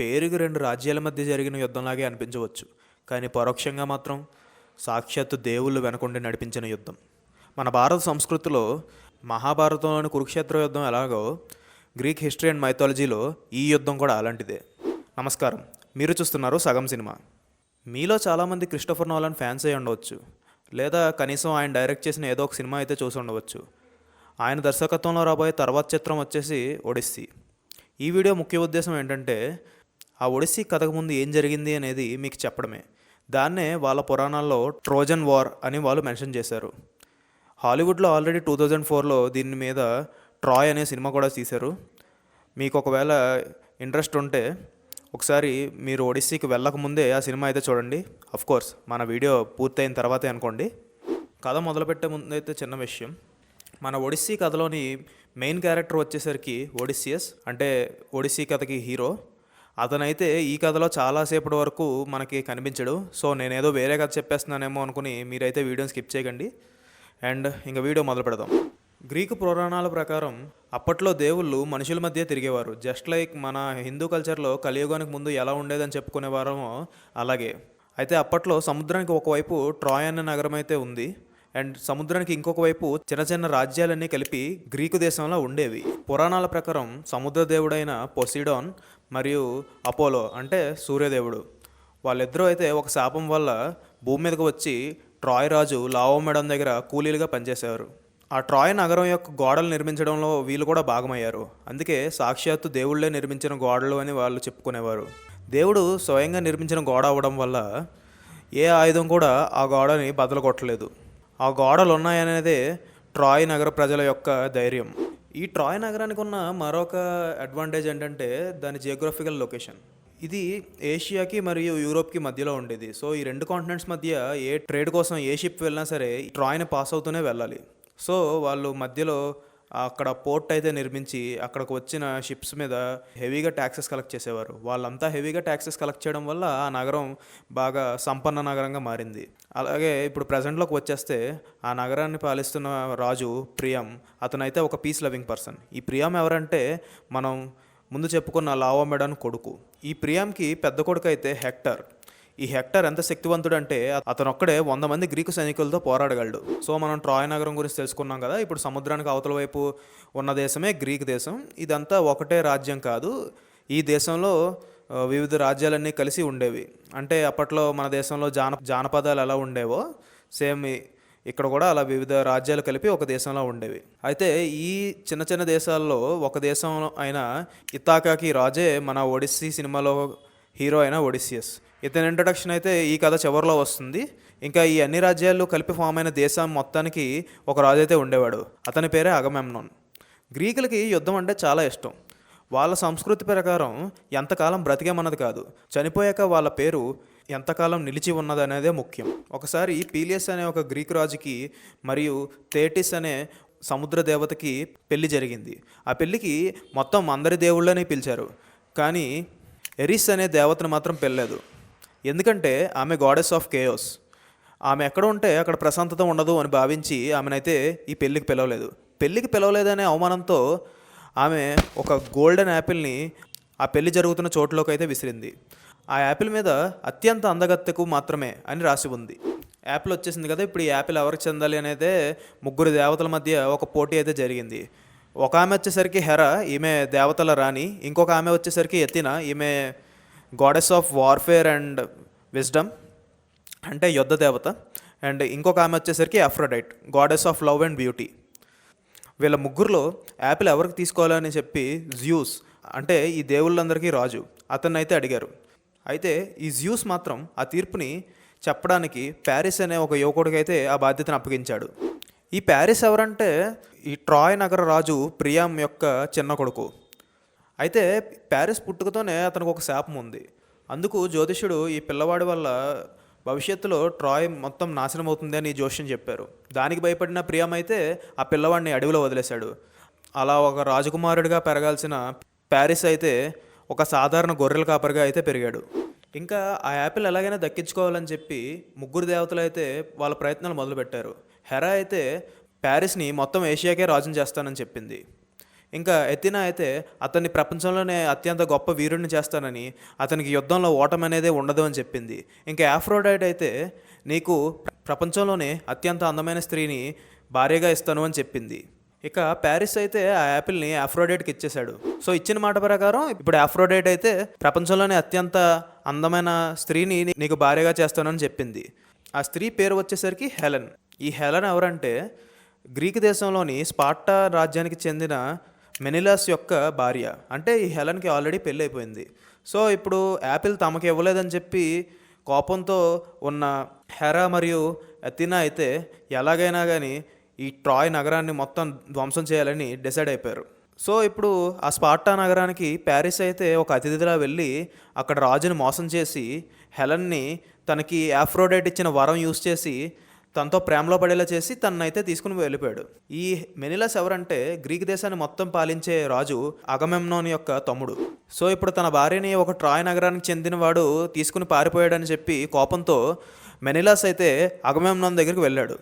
పేరుకి రెండు రాజ్యాల మధ్య జరిగిన యుద్ధంలాగే అనిపించవచ్చు, కానీ పరోక్షంగా మాత్రం సాక్షాత్తు దేవుళ్ళు వెనకుండి నడిపించిన యుద్ధం. మన భారత సంస్కృతిలో మహాభారతంలోని కురుక్షేత్ర యుద్ధం ఎలాగో గ్రీక్ హిస్టరీ అండ్ మైథాలజీలో ఈ యుద్ధం కూడా అలాంటిదే. నమస్కారం, మీరు చూస్తున్నారు సగం సినిమా. మీలో చాలామంది క్రిస్టోఫర్ నోలన్ ఫ్యాన్స్ అయి ఉండవచ్చు, లేదా కనీసం ఆయన డైరెక్ట్ చేసిన ఏదో ఒక సినిమా అయితే చూసి ఉండవచ్చు. ఆయన దర్శకత్వంలో రాబోయే తర్వాత చిత్రం వచ్చేసి ఒడిస్సీ. ఈ వీడియో ముఖ్య ఉద్దేశం ఏంటంటే ఆ ఒడిస్సీ కథకు ముందు ఏం జరిగింది అనేది మీకు చెప్పడమే. దాన్నే వాళ్ళ పురాణాల్లో ట్రోజన్ వార్ అని వాళ్ళు మెన్షన్ చేశారు. హాలీవుడ్లో ఆల్రెడీ 2004లో దీని మీద ట్రాయ్ అనే సినిమా కూడా తీశారు. మీకు ఒకవేళ ఇంట్రెస్ట్ ఉంటే ఒకసారి మీరు ఒడిస్సీకి వెళ్ళకముందే ఆ సినిమా అయితే చూడండి. కోర్స్ మన వీడియో పూర్తయిన తర్వాతే అనుకోండి. కథ మొదలుపెట్టే ముందు అయితే చిన్న విషయం. మన ఒడిస్సీ కథలోని మెయిన్ క్యారెక్టర్ వచ్చేసరికి ఒడిస్సియస్, అంటే ఒడిస్సీ కథకి హీరో. అతనైతే ఈ కథలో చాలాసేపటి వరకు మనకి కనిపించడు. సో నేనేదో వేరే కథ చెప్పేస్తున్నానేమో అనుకుని మీరైతే వీడియోని స్కిప్ చేయకండి. అండ్ ఇంకా వీడియో మొదలు పెడదాం. గ్రీకు పురాణాల ప్రకారం అప్పట్లో దేవుళ్ళు మనుషుల మధ్య తిరిగేవారు. జస్ట్ లైక్ మన హిందూ కల్చర్లో కలియుగానికి ముందు ఎలా ఉండేదని చెప్పుకునేవారమో అలాగే. అయితే అప్పట్లో సముద్రానికి ఒకవైపు ట్రాయ్ అనే నగరం అయితే ఉంది, అండ్ సముద్రానికి ఇంకొక వైపు చిన్న చిన్న రాజ్యాలన్నీ కలిపి గ్రీకు దేశంలో ఉండేవి. పురాణాల ప్రకారం సముద్ర దేవుడైన పొసైడాన్ మరియు అపోలో అంటే సూర్యదేవుడు, వాళ్ళిద్దరూ అయితే ఒక శాపం వల్ల భూమి మీదకు వచ్చి ట్రాయ్ రాజు లావోమెడన్ దగ్గర కూలీలుగా పనిచేసేవారు. ఆ ట్రాయ్ నగరం యొక్క గోడలు నిర్మించడంలో వీళ్ళు కూడా భాగమయ్యారు. అందుకే సాక్షాత్తు దేవుళ్లే నిర్మించిన గోడలు అని వాళ్ళు చెప్పుకునేవారు. దేవుడు స్వయంగా నిర్మించిన గోడ అవ్వడం వల్ల ఏ ఆయుధం కూడా ఆ గోడని బద్దలు కొట్టలేదు. ఆ గోడలు ఉన్నాయనేదే ట్రాయ్ నగర ప్రజల యొక్క ధైర్యం. ఈ ట్రాయ్ నగరానికి ఉన్న మరొక అడ్వాంటేజ్ ఏంటంటే దాని జియోగ్రఫికల్ లొకేషన్. ఇది ఏషియాకి మరియు యూరోప్కి మధ్యలో ఉండేది. సో ఈ రెండు కాంటినెంట్స్ మధ్య ఏ ట్రేడ్ కోసం ఏ షిప్ వెళ్ళినా సరే ఈ ట్రాయ్ని పాస్ అవుతూనే వెళ్ళాలి. సో వాళ్ళు మధ్యలో అక్కడ పోర్ట్ అయితే నిర్మించి అక్కడికి వచ్చిన షిప్స్ మీద హెవీగా ట్యాక్సెస్ కలెక్ట్ చేసేవారు. వాళ్ళంతా హెవీగా ట్యాక్సెస్ కలెక్ట్ చేయడం వల్ల ఆ నగరం బాగా సంపన్న నగరంగా మారింది. అలాగే ఇప్పుడు ప్రజెంట్లోకి వచ్చేస్తే ఆ నగరాన్ని పాలిస్తున్న రాజు ప్రియం. అతనైతే ఒక పీస్ లవింగ్ పర్సన్. ఈ ప్రియం ఎవరంటే మనం ముందు చెప్పుకున్న లావోమెడన్ కొడుకు. ఈ ప్రియంకి పెద్ద కొడుకు అయితే హెక్టర్. ఈ హెక్టర్ ఎంత శక్తివంతుడు అంటే అతను ఒక్కడే 100 మంది గ్రీకు సైనికులతో పోరాడగలడు. సో మనం ట్రాయ్ నగరం గురించి తెలుసుకున్నాం కదా. ఇప్పుడు సముద్రానికి అవతల వైపు ఉన్న దేశమే గ్రీక్ దేశం. ఇదంతా ఒకటే రాజ్యం కాదు. ఈ దేశంలో వివిధ రాజ్యాలన్నీ కలిసి ఉండేవి. అంటే అప్పట్లో మన దేశంలో జానపదాలు ఎలా ఉండేవో సేమ్ ఇక్కడ కూడా అలా వివిధ రాజ్యాలు కలిపి ఒక దేశంలో ఉండేవి. అయితే ఈ చిన్న చిన్న దేశాల్లో ఒక దేశం అయిన ఇథాకాకి రాజే మన ఒడిస్సీ సినిమాలో హీరో అయిన ఒడిస్సియస్. ఇతని ఇంట్రడక్షన్ అయితే ఈ కథ చివరిలో వస్తుంది. ఇంకా ఈ అన్ని రాజ్యాలు కలిపి ఫామ్ అయిన దేశం మొత్తానికి ఒక రాజు అయితే ఉండేవాడు. అతని పేరే అగమెమ్నాన్. గ్రీకులకి యుద్ధం అంటే చాలా ఇష్టం. వాళ్ళ సంస్కృతి ప్రకారం ఎంతకాలం బ్రతికేమన్నది కాదు, చనిపోయాక వాళ్ళ పేరు ఎంతకాలం నిలిచి ఉన్నది అనేదే ముఖ్యం. ఒకసారి పీలియస్ అనే ఒక గ్రీకు రాజుకి మరియు థేటిస్ అనే సముద్ర దేవతకి పెళ్లి జరిగింది. ఆ పెళ్ళికి మొత్తం అందరి దేవుళ్ళని పిలిచారు, కానీ ఎరిస్ అనే దేవతను మాత్రం పెళ్ళలేదు. ఎందుకంటే ఆమె గాడెస్ ఆఫ్ కేయోస్. ఆమె ఎక్కడ ఉంటే అక్కడ ప్రశాంతత ఉండదు అని భావించి ఆమెనైతే ఈ పెళ్ళికి పిలవలేదనే అవమానంతో ఆమె ఒక గోల్డెన్ యాపిల్ని ఆ పెళ్లి జరుగుతున్న చోట్లోకి అయితే విసిరింది. ఆ యాపిల్ మీద అత్యంత అందగత్తెకు మాత్రమే అని రాసి ఉంది. యాపిల్ వచ్చేసింది కదా. ఇప్పుడు ఈ యాపిల్ ఎవరికి చెందాలి అనేదే ముగ్గురు దేవతల మధ్య ఒక పోటీ అయితే జరిగింది. ఒక ఆమె వచ్చేసరికి హెరా, ఈమె దేవతల రాణి. ఇంకొక ఆమె వచ్చేసరికి ఎథినా, ఈమె goddess of warfare and wisdom అంటే యుద్ధ దేవత. అండ్ ఇంకొక ఆమె వచ్చేసరికి Aphrodite, goddess of love and beauty. వీళ్ళ ముగ్గురులో యాపిల్ ఎవరికి తీసుకోవాలని చెప్పి జ్యూస్ అంటే ఈ దేవుళ్ళందరికీ రాజు అతన్ని అయితే అడిగారు. అయితే ఈ జ్యూస్ మాత్రం ఆ తీర్పుని చెప్పడానికి ప్యారిస్ అనే ఒక యువకుడికి అయితే ఆ బాధ్యతను అప్పగించాడు. ఈ ప్యారిస్ ఎవరంటే ఈ ట్రాయ్ నగర రాజు ప్రియం యొక్క చిన్న కొడుకు. అయితే ప్యారిస్ పుట్టుకతోనే అతనికి ఒక శాపం ఉంది. అందుకు జ్యోతిష్యుడు ఈ పిల్లవాడి వల్ల భవిష్యత్తులో ట్రాయ్ మొత్తం నాశనం అవుతుంది అని జోష్యం చెప్పారు. దానికి భయపడిన ప్రియం అయితే ఆ పిల్లవాడిని అడవిలో వదిలేశాడు. అలా ఒక రాజకుమారుడిగా పెరగాల్సిన ప్యారిస్ అయితే ఒక సాధారణ గొర్రెల కాపరిగా అయితే పెరిగాడు. ఇంకా ఆ యాపిల్ ఎలాగైనా దక్కించుకోవాలని చెప్పి ముగ్గురు దేవతలు అయితే వాళ్ళ ప్రయత్నాలు మొదలుపెట్టారు. హెరా అయితే ప్యారిస్ని మొత్తం ఏషియాకే రాజుని చేస్తానని చెప్పింది. ఇంకా ఎథినా అయితే అతన్ని ప్రపంచంలోనే అత్యంత గొప్ప వీరుడిని చేస్తానని, అతనికి యుద్ధంలో ఓటమి అనేది ఉండదు అని చెప్పింది. ఇంకా ఆఫ్రోడైట్ అయితే నీకు ప్రపంచంలోనే అత్యంత అందమైన స్త్రీని భార్యగా ఇస్తాను అని చెప్పింది. ఇక ప్యారిస్ అయితే ఆ యాపిల్ని ఆఫ్రోడైట్కి ఇచ్చేశాడు. సో ఇచ్చిన మాట ప్రకారం ఇప్పుడు ఆఫ్రోడైట్ అయితే ప్రపంచంలోనే అత్యంత అందమైన స్త్రీని నీకు భార్యగా చేస్తానని చెప్పింది. ఆ స్త్రీ పేరు వచ్చేసరికి హెలెన్. ఈ హెలెన్ ఎవరంటే గ్రీక్ దేశంలోని స్పార్టా రాజ్యానికి చెందిన మెనిలాస్ యొక్క భార్య. అంటే ఈ హెలెన్కి ఆల్రెడీ పెళ్ళి అయిపోయింది. సో ఇప్పుడు యాపిల్ తమకు ఇవ్వలేదని చెప్పి కోపంతో ఉన్న హెరా మరియు అథినా అయితే ఎలాగైనా కానీ ఈ ట్రాయ్ నగరాన్ని మొత్తం ధ్వంసం చేయాలని డిసైడ్ అయిపోయారు. సో ఇప్పుడు ఆ స్పార్టా నగరానికి ప్యారిస్ అయితే ఒక అతిథిలా వెళ్ళి అక్కడ రాజుని మోసం చేసి హెలెన్ని తనకి ఆఫ్రోడైట్ ఇచ్చిన వరం యూస్ చేసి తనతో ప్రేమలో పడేలా చేసి తననైతే తీసుకుని వెళ్ళిపోయాడు. ఈ మెనిలస్ ఎవరంటే గ్రీక్ దేశాన్ని మొత్తం పాలించే రాజు అగమెమ్నోన్ యొక్క తమ్ముడు. సో ఇప్పుడు తన భార్యని ఒక ట్రాయ్ నగరానికి చెందినవాడు తీసుకుని పారిపోయాడని చెప్పి కోపంతో మెనిలాస్ అయితే అగమెమ్నోన్ దగ్గరికి వెళ్ళాడు.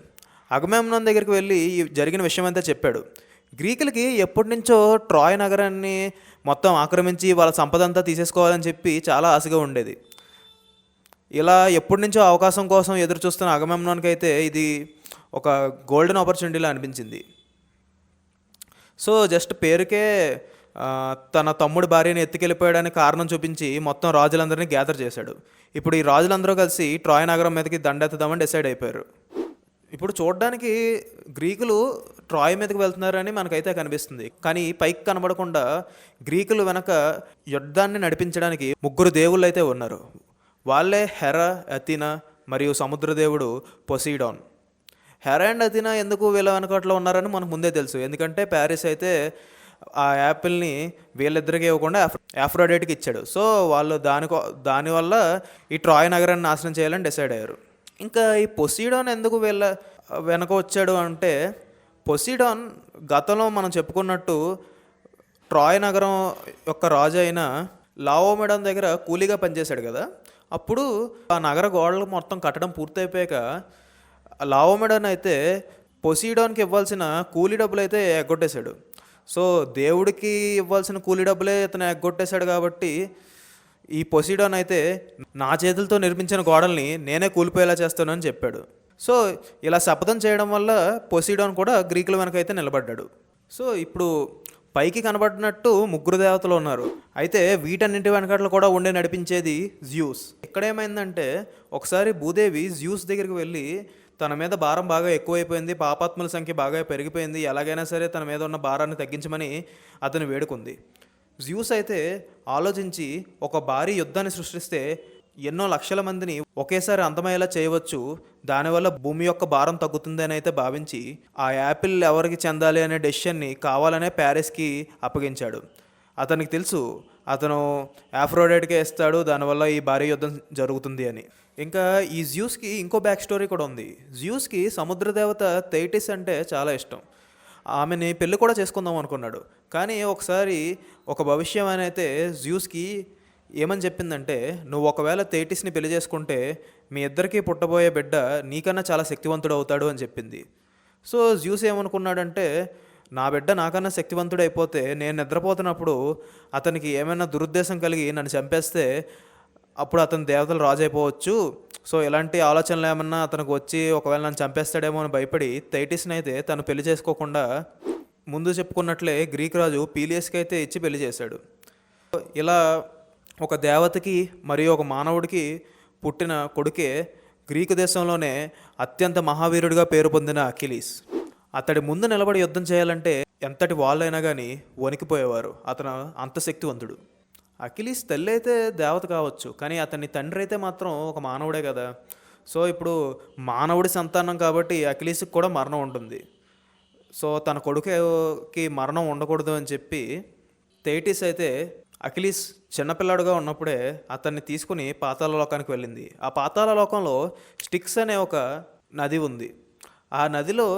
అగమెమ్నోన్ దగ్గరికి వెళ్ళి జరిగిన విషయం అంతా చెప్పాడు. గ్రీకులకి ఎప్పటి నుంచో ట్రాయ్ నగరాన్ని మొత్తం ఆక్రమించి వాళ్ళ సంపద అంతా తీసేసుకోవాలని చెప్పి చాలా ఆశగా ఉండేది. ఇలా ఎప్పటి నుంచో అవకాశం కోసం ఎదురు చూస్తున్న అగమెమ్నాన్కి అయితే ఇది ఒక గోల్డెన్ ఆపర్చునిటీలా అనిపించింది. సో జస్ట్ పేరుకే తన తమ్ముడి భార్యని ఎత్తుకెళ్ళిపోయాడని కారణం చూపించి మొత్తం రాజులందరినీ గ్యాదర్ చేశాడు. ఇప్పుడు ఈ రాజులందరూ కలిసి ట్రాయ్ నగరం మీదకి దండెత్తుదామని డిసైడ్ అయిపోయారు. ఇప్పుడు చూడడానికి గ్రీకులు ట్రాయ్ మీదకి వెళ్తున్నారని మనకైతే కనిపిస్తుంది. కానీ పైకి కనబడకుండా గ్రీకులు వెనక యుద్ధాన్ని నడిపించడానికి ముగ్గురు దేవుళ్ళు అయితే ఉన్నారు. వాళ్ళే హెరా, అథినా మరియు సముద్రదేవుడు పొసీడాన్. హెరా అండ్ అథినా ఎందుకు వీళ్ళ వెనకట్లో ఉన్నారని మనకు ముందే తెలుసు. ఎందుకంటే ప్యారిస్ అయితే ఆ యాపిల్ని వీళ్ళిద్దరికి ఇవ్వకుండా ఆఫ్రోడైట్కి ఇచ్చాడు. సో వాళ్ళు దానివల్ల ఈ ట్రాయ్ నగరాన్ని నాశనం చేయాలని డిసైడ్ అయ్యారు. ఇంకా ఈ పొసీడాన్ ఎందుకు వీళ్ళ వెనక వచ్చాడు అంటే, పొసీడాన్ గతంలో మనం చెప్పుకున్నట్టు ట్రాయ్ నగరం యొక్క రాజు అయిన లావోమెడాన్ దగ్గర కూలీగా పనిచేశాడు కదా. అప్పుడు ఆ నగర గోడలు మొత్తం కట్టడం పూర్తయిపోయాక లావోమెడాన్ అయితే పొసీడాన్కి ఇవ్వాల్సిన కూలీ డబ్బులు అయితే ఎగ్గొట్టేశాడు. సో దేవుడికి ఇవ్వాల్సిన కూలీ డబ్బులే ఇతను ఎగ్గొట్టేశాడు కాబట్టి ఈ పొసీడాన్ అయితే నా చేతులతో నిర్మించిన గోడల్ని నేనే కూలిపోయేలా చేస్తానని చెప్పాడు. సో ఇలా శపథం చేయడం వల్ల పొసీడాన్ కూడా గ్రీకుల వెనకైతే నిలబడ్డాడు. సో ఇప్పుడు పైకి కనబడినట్టు ముగ్గురు దేవతలు ఉన్నారు. అయితే వీటన్నింటి వెనకట్లు కూడా ఉండే నడిపించేది జ్యూస్. ఇక్కడేమైందంటే ఒకసారి భూదేవి జ్యూస్ దగ్గరికి వెళ్ళి తన మీద భారం బాగా ఎక్కువైపోయింది, పాపాత్ముల సంఖ్య బాగా పెరిగిపోయింది, ఎలాగైనా సరే తన మీద ఉన్న భారాన్ని తగ్గించమని అతను వేడుకుంది. జ్యూస్ అయితే ఆలోచించి ఒక భారీ యుద్ధాన్ని సృష్టిస్తే ఎన్నో లక్షల మందిని ఒకేసారి అంతమయ్యేలా చేయవచ్చు, దానివల్ల భూమి యొక్క భారం తగ్గుతుంది అని అయితే భావించి ఆ యాపిల్ ఎవరికి చెందాలి అనే డెసిషన్ని కావాలనే ప్యారిస్కి అప్పగించాడు. అతనికి తెలుసు అతను ఆఫ్రోడైట్కే ఇస్తాడు, దానివల్ల ఈ భారీ యుద్ధం జరుగుతుంది అని. ఇంకా ఈ జ్యూస్కి ఇంకో బ్యాక్ స్టోరీ కూడా ఉంది. జ్యూస్కి సముద్ర దేవత థెయిటిస్ అంటే చాలా ఇష్టం. ఆమెని పెళ్ళి కూడా చేసుకుందాం అనుకున్నాడు. కానీ ఒకసారి ఒక భవిష్యవాణి అయితే జ్యూస్కి ఏమని చెప్పిందంటే, నువ్వు ఒకవేళ థెయిటిస్ని పెళ్లి చేసుకుంటే మీ ఇద్దరికీ పుట్టబోయే బిడ్డ నీకన్నా చాలా శక్తివంతుడు అవుతాడు అని చెప్పింది. సో జ్యూస్ ఏమనుకున్నాడంటే, నా బిడ్డ నాకన్నా శక్తివంతుడు అయిపోతే నేను నిద్రపోతున్నప్పుడు అతనికి ఏమైనా దురుద్దేశం కలిగి నన్ను చంపేస్తే అప్పుడు అతను దేవతలు రాజు అయిపోవచ్చు. సో ఇలాంటి ఆలోచనలు ఏమన్నా అతనికి వచ్చి ఒకవేళ నన్ను చంపేస్తాడేమో అని భయపడి థెయిటిస్ని అయితే తను పెళ్లి చేసుకోకుండా ముందు చెప్పుకున్నట్లే గ్రీక్ రాజు పీలియస్కి అయితే ఇచ్చి పెళ్లి చేశాడు. ఇలా ఒక దేవతకి మరియు ఒక మానవుడికి పుట్టిన కొడుకే గ్రీకు దేశంలోనే అత్యంత మహావీరుడిగా పేరు పొందిన అకిలీస్. అతడి ముందు నిలబడి యుద్ధం చేయాలంటే ఎంతటి వాళ్ళైనా కానీ వణికిపోయేవారు. అతను అంత శక్తివంతుడు. అకిలీస్ తల్లి అయితే దేవత కావచ్చు, కానీ అతని తండ్రి అయితే మాత్రం ఒక మానవుడే కదా. సో ఇప్పుడు మానవుడి సంతానం కాబట్టి అకిలీస్కి కూడా మరణం ఉంటుంది. సో తన కొడుకుకి మరణం ఉండకూడదు అని చెప్పి థెయిటిస్ అయితే అకిలీస్ చిన్నపిల్లాడుగా ఉన్నప్పుడే అతన్ని తీసుకుని పాతాళ లోకానికి వెళ్ళింది. ఆ పాతాళ లోకంలో స్టిక్స్ అనే ఒక నది ఉంది. ఆ నదిలో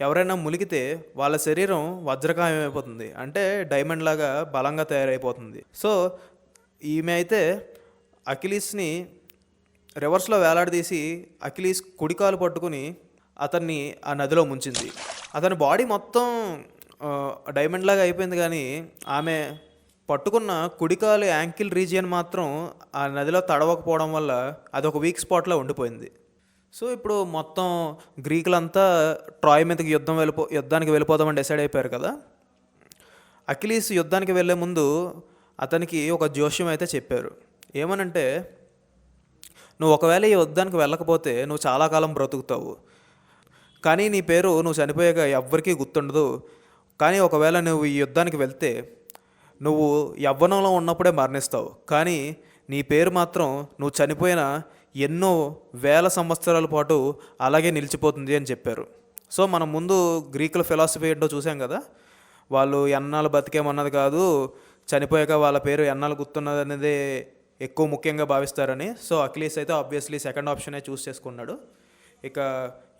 ఎవరైనా మునిగితే వాళ్ళ శరీరం వజ్రకాయం అయిపోతుంది, అంటే డైమండ్ లాగా బలంగా తయారైపోతుంది. సో ఈమె అయితే అకిలీస్ని రివర్స్లో వేలాడదీసి అకిలీస్ కుడికాలు పట్టుకుని అతన్ని ఆ నదిలో ముంచింది. అతని బాడీ మొత్తం డైమండ్ లాగా అయిపోయింది, కానీ ఆమె పట్టుకున్న కుడికాలు యాంకిల్ రీజియన్ మాత్రం ఆ నదిలో తడవకపోవడం వల్ల అది ఒక వీక్ స్పాట్లో ఉండిపోయింది. సో ఇప్పుడు మొత్తం గ్రీకులంతా ట్రాయ్ మీదకి యుద్ధానికి వెళ్ళిపోదామని డిసైడ్ అయిపోయారు కదా. అకిలీస్ యుద్ధానికి వెళ్ళే ముందు అతనికి ఒక జోష్యం అయితే చెప్పారు. ఏమనంటే, నువ్వు ఒకవేళ ఈ యుద్ధానికి వెళ్ళకపోతే నువ్వు చాలా కాలం బ్రతుకుతావు, కానీ నీ పేరు నువ్వు చనిపోయాక ఎవ్వరికీ గుర్తుండదు. కానీ ఒకవేళ నువ్వు ఈ యుద్ధానికి వెళ్తే నువ్వు యవ్వనంలో ఉన్నప్పుడే మరణిస్తావు, కానీ నీ పేరు మాత్రం నువ్వు చనిపోయిన ఎన్నో వేల సంవత్సరాల పాటు అలాగే నిలిచిపోతుంది అని చెప్పారు. సో మనం ముందు గ్రీకుల ఫిలాసఫీ ఏంటో చూసాం కదా. వాళ్ళు ఎన్నాళ్ళు బతికేమన్నది కాదు, చనిపోయాక వాళ్ళ పేరు ఎన్నాళ్ళు గుర్తున్నది అనేది ఎక్కువ ముఖ్యంగా భావిస్తారని. సో అకిలీస్ అయితే ఆబ్వియస్లీ సెకండ్ ఆప్షనే చూస్ చేసుకున్నాడు. ఇక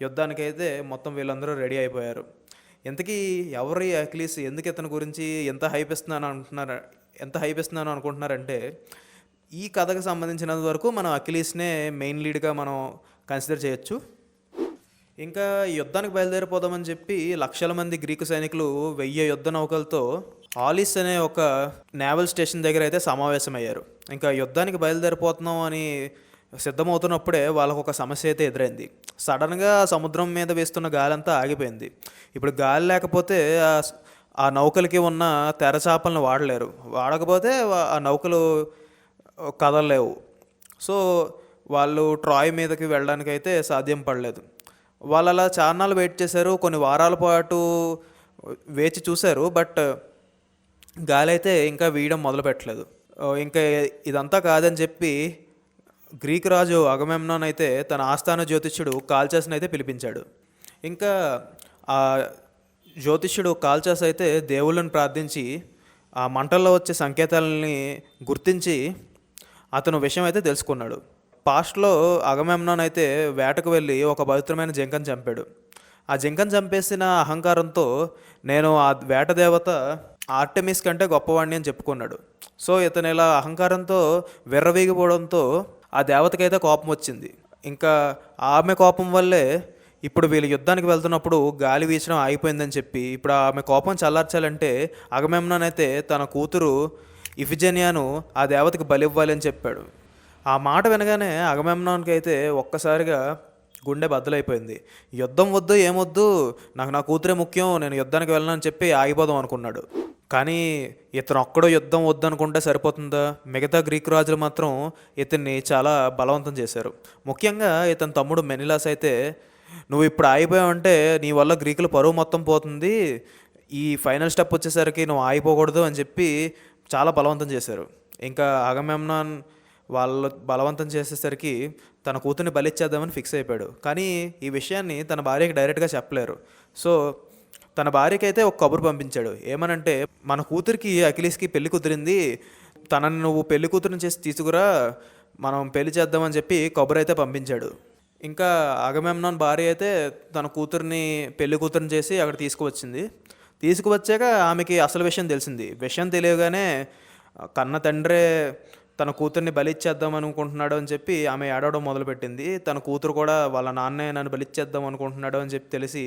యుద్ధానికైతే మొత్తం వీళ్ళందరూ రెడీ అయిపోయారు. ఇంతకీ ఎవరి అకిలీస్, ఎందుకు ఇతని గురించి ఎంత హైప్ ఇస్తున్నాను అనుకుంటున్నారంటే, ఈ కథకు సంబంధించినంత వరకు మనం అకిలీస్నే మెయిన్ లీడ్గా మనం కన్సిడర్ చేయొచ్చు. ఇంకా యుద్ధానికి బయలుదేరిపోదామని చెప్పి లక్షల మంది గ్రీకు సైనికులు 1000 యుద్ధ నౌకలతో ఆలిస్ అనే ఒక నేవల్ స్టేషన్ దగ్గర అయితే సమావేశమయ్యారు. ఇంకా యుద్ధానికి బయలుదేరిపోతున్నాం అని సిద్ధమవుతున్నప్పుడే వాళ్ళకు ఒక సమస్య అయితే ఎదురైంది. సడన్గా సముద్రం మీద వేస్తున్న గాలి అంతా ఆగిపోయింది. ఇప్పుడు గాలి లేకపోతే ఆ నౌకలకి ఉన్న తెరచాపలను వాడకపోతే ఆ నౌకలు కదలలేవు. సో వాళ్ళు ట్రాయ్ మీదకి వెళ్ళడానికైతే సాధ్యం పడలేదు. వాళ్ళు అలా చాన్నాళ్ళు వెయిట్ చేశారు, కొన్ని వారాల పాటు వేచి చూశారు. బట్ గాలి అయితే ఇంకా వీయడం మొదలుపెట్టలేదు. ఇంకా ఇదంతా కాదని చెప్పి గ్రీకు రాజు అగమెమ్నాన్ అయితే తన ఆస్థాన జ్యోతిష్యుడు కాల్చాస్ని అయితే పిలిపించాడు. ఇంకా ఆ జ్యోతిష్యుడు కాల్చాస్ అయితే దేవుళ్ళని ప్రార్థించి ఆ మంటల్లో వచ్చే సంకేతాలని గుర్తించి అతను విషయం అయితే తెలుసుకున్నాడు. పాస్ట్లో అగమెమ్నాన్ అయితే వేటకు వెళ్ళి ఒక పవిత్రమైన జింకను చంపాడు. ఆ జింకను చంపేసిన అహంకారంతో నేను ఆ వేట దేవత ఆర్టెమిస్ కంటే గొప్పవాడిని అని చెప్పుకున్నాడు. సో ఇతను ఇలా అహంకారంతో విర్రవీగిపోవడంతో ఆ దేవతకైతే కోపం వచ్చింది. ఇంకా ఆమె కోపం వల్లే ఇప్పుడు వీళ్ళు యుద్ధానికి వెళ్తున్నప్పుడు గాలి వీచడం ఆగిపోయిందని చెప్పి ఇప్పుడు ఆమె కోపం చల్లార్చాలంటే అగమెమ్నాన్ అయితే తన కూతురు ఇఫిజెనియాను ఆ దేవతకి బలివ్వాలి అని చెప్పాడు. ఆ మాట వినగానే అగమెమ్నాన్కి అయితే ఒక్కసారిగా గుండె బద్దలైపోయింది. యుద్ధం వద్దు, ఏమొద్దు, నాకు నా కూతురే ముఖ్యం, నేను యుద్ధానికి వెళ్ళనని చెప్పి ఆగిపోదాం అనుకున్నాడు. కానీ ఇతను ఒక్కడో యుద్ధం వద్దనుకుంటే సరిపోతుందా? మిగతా గ్రీకు రాజులు మాత్రం ఇతన్ని చాలా బలవంతం చేశారు. ముఖ్యంగా ఇతని తమ్ముడు మెనిలాస్ అయితే, నువ్వు ఇప్పుడు ఆగిపోయావంటే నీ వల్ల గ్రీకుల పరువు మొత్తం పోతుంది, ఈ ఫైనల్ స్టెప్ వచ్చేసరికి నువ్వు ఆగిపోకూడదు అని చెప్పి చాలా బలవంతం చేశారు. ఇంకా అగమెమ్నాన్ వాళ్ళు బలవంతం చేసేసరికి తన కూతుర్ని బలిచ్చేద్దామని ఫిక్స్ అయిపోయాడు. కానీ ఈ విషయాన్ని తన భార్యకి డైరెక్ట్గా చెప్పలేరు. సో తన భార్యకి అయితే ఒక కబురు పంపించాడు. ఏమనంటే, మన కూతురికి అకిలీస్కి పెళ్లి కుదిరింది, తనని నువ్వు పెళ్లి కూతురుని చేసి తీసుకురా, మనం పెళ్లి చేద్దామని చెప్పి కబురు అయితే పంపించాడు. ఇంకా అగమెమ్నాన్ భార్య అయితే తన కూతుర్ని పెళ్లి కూతురుని చేసి అక్కడ తీసుకువచ్చాక ఆమెకి అసలు విషయం తెలిసింది. విషయం తెలియగానే కన్న తండ్రే తన కూతుర్ని బలిచ్చేద్దాం అనుకుంటున్నాడు అని చెప్పి ఆమె ఏడవడం మొదలుపెట్టింది. తన కూతురు కూడా వాళ్ళ నాన్నే నన్ను బలిచ్చేద్దాం అనుకుంటున్నాడు అని చెప్పి తెలిసి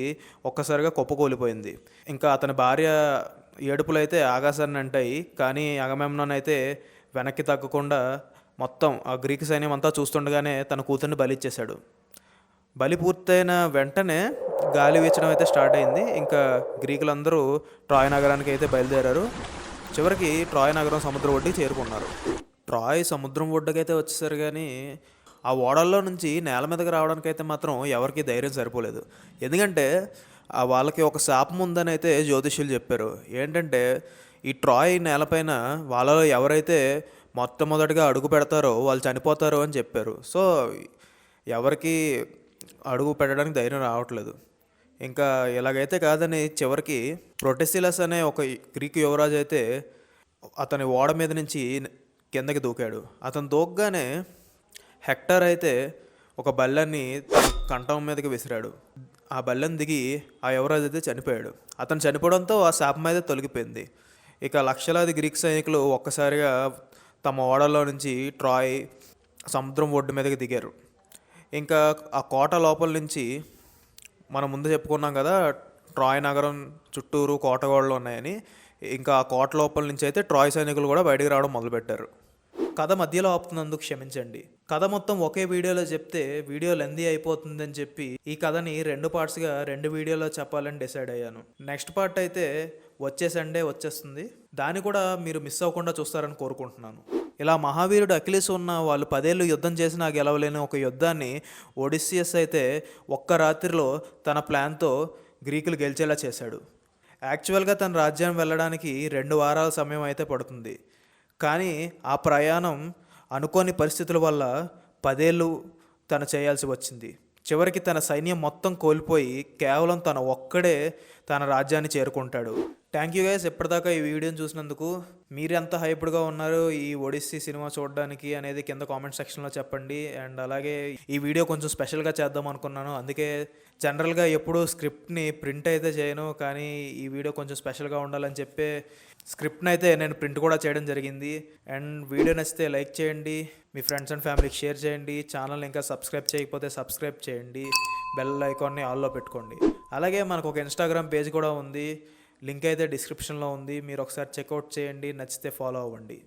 ఒక్కసారిగా కుప్పకూలిపోయింది. ఇంకా అతని భార్య ఏడుపులు అయితే ఆకాశాన్ని అంటాయి. కానీ అగమెమ్నాన్ అయితే వెనక్కి తగ్గకుండా మొత్తం ఆ గ్రీకు సైన్యం అంతా చూస్తుండగానే తన కూతుర్ని బలిచ్చేశాడు. బలి పూర్తయిన వెంటనే గాలి వీచడం అయితే స్టార్ట్ అయింది. ఇంకా గ్రీకులందరూ ట్రాయ్ నగరానికి అయితే బయలుదేరారు. చివరికి ట్రాయ్ నగరం సముద్రం ఒడ్డుకి చేరుకున్నారు. ట్రాయ్ సముద్రం ఒడ్డుకైతే వచ్చేసారు, కానీ ఆ ఓడల్లో నుంచి నేల మీదకి రావడానికైతే మాత్రం ఎవరికి ధైర్యం సరిపోలేదు. ఎందుకంటే వాళ్ళకి ఒక శాపం ఉందని అయితే జ్యోతిష్యులు చెప్పారు. ఏంటంటే, ఈ ట్రాయ్ నేలపైన వాళ్ళలో ఎవరైతే మొట్టమొదటిగా అడుగు పెడతారో వాళ్ళు చనిపోతారు అని చెప్పారు. సో ఎవరికి అడుగు పెట్టడానికి ధైర్యం రావట్లేదు. ఇంకా ఇలాగైతే కాదని చివరికి ప్రొటెసిలస్ అనే ఒక గ్రీకు యువరాజు అయితే అతని ఓడ మీద నుంచి కిందకి దూకాడు. అతను దూకగానే హెక్టర్ అయితే ఒక బల్లెన్ని తన కంఠం మీదకి విసిరాడు. ఆ బల్లెని దిగి ఆ యువరాజు అయితే చనిపోయాడు. అతను చనిపోవడంతో ఆ శాపం అయితే తొలగిపోయింది. ఇక లక్షలాది గ్రీక్ సైనికులు ఒక్కసారిగా తమ ఓడల్లో నుంచి ట్రాయ్ సముద్రం ఒడ్డు మీదకి దిగారు. ఇంకా ఆ కోట లోపల నుంచి మనం ముందు చెప్పుకున్నాం కదా, ట్రాయ్ నగరం చుట్టూరు కోటగోడలు ఉన్నాయని, ఇంకా ఆ కోట లోపల నుంచి అయితే ట్రాయ్ సైనికులు కూడా బయటికి రావడం మొదలుపెట్టారు. కథ మధ్యలో ఆపుతున్నందుకు క్షమించండి. కథ మొత్తం ఒకే వీడియోలో చెప్తే వీడియో లెందీ అయిపోతుందని చెప్పి ఈ కథని 2 పార్ట్స్గా 2 వీడియోలో చెప్పాలని డిసైడ్ అయ్యాను. నెక్స్ట్ పార్ట్ అయితే వచ్చే సండే వచ్చేస్తుంది. దాన్ని కూడా మీరు మిస్ అవ్వకుండా చూస్తారని కోరుకుంటున్నాను. ఇలా మహావీరుడు అఖిలేస్ ఉన్న వాళ్ళు 10 ఏళ్ళు యుద్ధం చేసినా గెలవలేని ఒక యుద్ధాన్ని ఒడిస్సియస్ అయితే ఒక్క రాత్రిలో తన ప్లాన్తో గ్రీకులు గెలిచేలా చేశాడు. యాక్చువల్గా తన రాజ్యం వెళ్ళడానికి 2 వారాల సమయం అయితే పడుతుంది. కానీ ఆ ప్రయాణం అనుకోని పరిస్థితుల వల్ల 10 ఏళ్ళు తను చేయాల్సి వచ్చింది. చివరికి తన సైన్యం మొత్తం కోల్పోయి కేవలం తన ఒక్కడే తన రాజ్యాన్ని చేరుకుంటాడు. థ్యాంక్ యూ గైస్, ఎప్పటిదాకా ఈ వీడియోని చూసినందుకు. మీరు ఎంత హైప్డ్గా ఉన్నారు ఈ ఒడిస్సీ సినిమా చూడడానికి అనేది కింద కామెంట్ సెక్షన్లో చెప్పండి. అండ్ అలాగే ఈ వీడియో కొంచెం స్పెషల్గా చేద్దాం అనుకున్నాను. అందుకే జనరల్గా ఎప్పుడూ స్క్రిప్ట్ని ప్రింట్ అయితే చేయను, కానీ ఈ వీడియో కొంచెం స్పెషల్గా ఉండాలని చెప్పి స్క్రిప్ట్ని అయితే నేను ప్రింట్ కూడా చేయడం జరిగింది. అండ్ వీడియో నచ్చితే లైక్ చేయండి, మీ ఫ్రెండ్స్ అండ్ ఫ్యామిలీకి షేర్ చేయండి. ఛానల్ ఇంకా సబ్స్క్రైబ్ చేయకపోతే సబ్స్క్రైబ్ చేయండి, బెల్ ఐకాన్ని ఆల్లో పెట్టుకోండి. అలాగే మనకు ఒక ఇన్స్టాగ్రామ్ పేజ్ కూడా ఉంది, లింక్ అయితే డిస్క్రిప్షన్లో ఉంది. మీరు ఒకసారి చెక్అవుట్ చేయండి, నచ్చితే ఫాలో అవ్వండి.